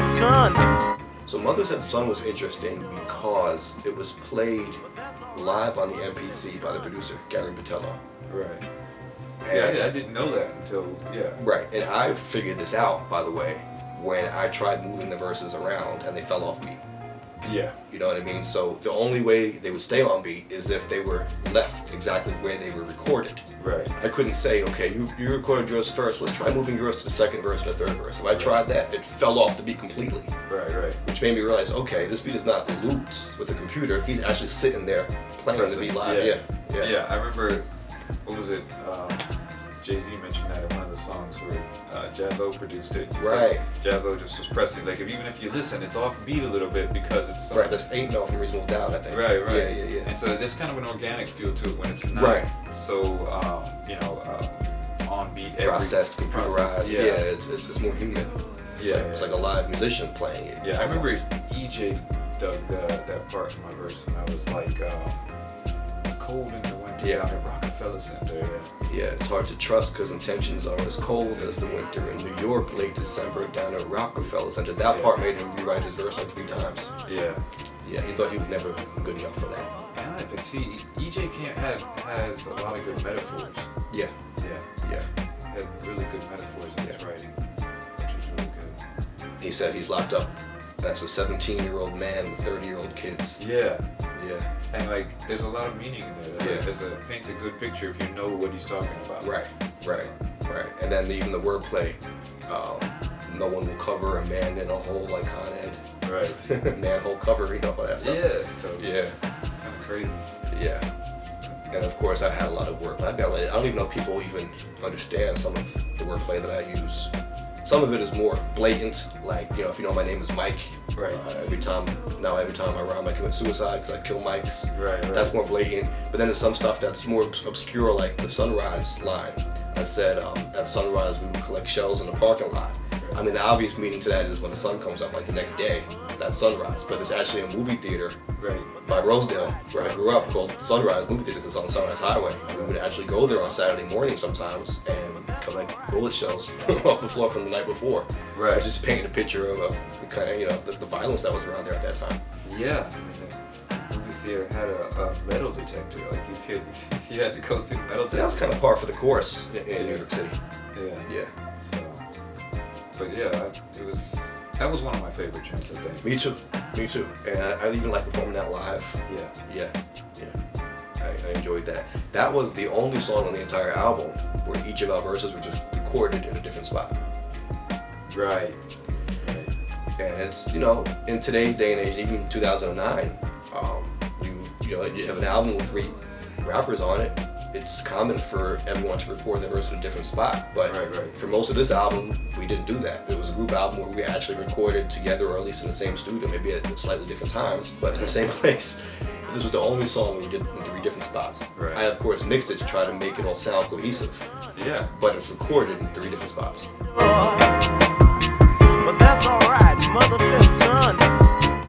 Son. So Mother Said Son was interesting because it was played live on the MPC by the producer, Gary Botello. Right. See, I didn't know that until, Right, and I figured this out, by the way, when I tried moving the verses around and they fell off beat. Yeah. You know what I mean? So the only way they would stay on beat is if they were left exactly where they were recorded. Right. I couldn't say, okay, you recorded yours first, let's try moving yours to the second verse and the third verse. If I tried that, it fell off the beat completely. Right. Which made me realize, okay, this beat is not looped with the computer, he's actually sitting there playing the beat live. Yeah, I remember, what was it, Jay-Z mentioned that in one of the songs where Jazzo produced it. Right. Jazzo just was pressing, like, even if you listen, it's off beat a little bit because it's right, that's 8 Mil from Reasonable Doubt, I think. Right. Yeah. And so there's kind of an organic feel to it when it's not so, on beat. Processed, computerized. Yeah, it's more human. It's like a live musician playing it. Yeah, I remember EJ dug that part in my verse when I was like, it's cold in the winter down at Rockefeller Center. Yeah, it's hard to trust because intentions are as cold as the winter in New York, late December down at Rockefeller Center. That part made him rewrite his verse like 3 times. Yeah, he thought he was never good enough for that. Yeah, but see, EJ has a lot of good metaphors. Yeah. He had really good metaphors in his writing, which is really good. He said he's locked up as a 17-year-old man with 30-year-old kids. Yeah. And like, there's a lot of meaning in there. Yeah. Paints a good picture if you know what he's talking about. Right. And then even the wordplay, no one will cover a man in a hole like Con Ed. Right. Manhole cover, you know, all that stuff. Yeah. So it's kind of crazy. Yeah. And of course, I had a lot of wordplay. I don't even know if people even understand some of the wordplay that I use. Some of it is more blatant, like, if you know my name is Mike. Right. Every time I rhyme, I commit suicide because I kill Mikes. Right. That's more blatant. But then there's some stuff that's more obscure, like the sunrise line. I said, at sunrise we would collect shells in the parking lot. I mean, the obvious meaning to that is when the sun comes up, like the next day, that's sunrise. But there's actually a movie theater by Rosedale, where I grew up, called Sunrise Movie Theater, because it's on Sunrise Highway. We would actually go there on Saturday morning sometimes and collect bullet shells off the floor from the night before. Right. I just painted a picture of the kind of, the violence that was around there at that time. Yeah. I mean, the movie theater had a metal detector. Like, you had to go through the metal detector. That's kind of par for the course in New York City. Yeah. So, but that was one of my favorite tunes, I think. Me too. And I even like performing that live. Yeah. I enjoyed that. That was the only song on the entire album where each of our verses were just recorded in a different spot. Right. And it's, in today's day and age, even 2009, you have an album with 3 rappers on it. It's common for everyone to record their verse in a different spot. But for most of this album, we didn't do that. It was a group album where we actually recorded together, or at least in the same studio, maybe at slightly different times, but in the same place. This was the only song we did in 3 different spots. Right. I, of course, mixed it to try to make it all sound cohesive. Yeah. But it was recorded in 3 different spots. But that's alright, Mother Said Son.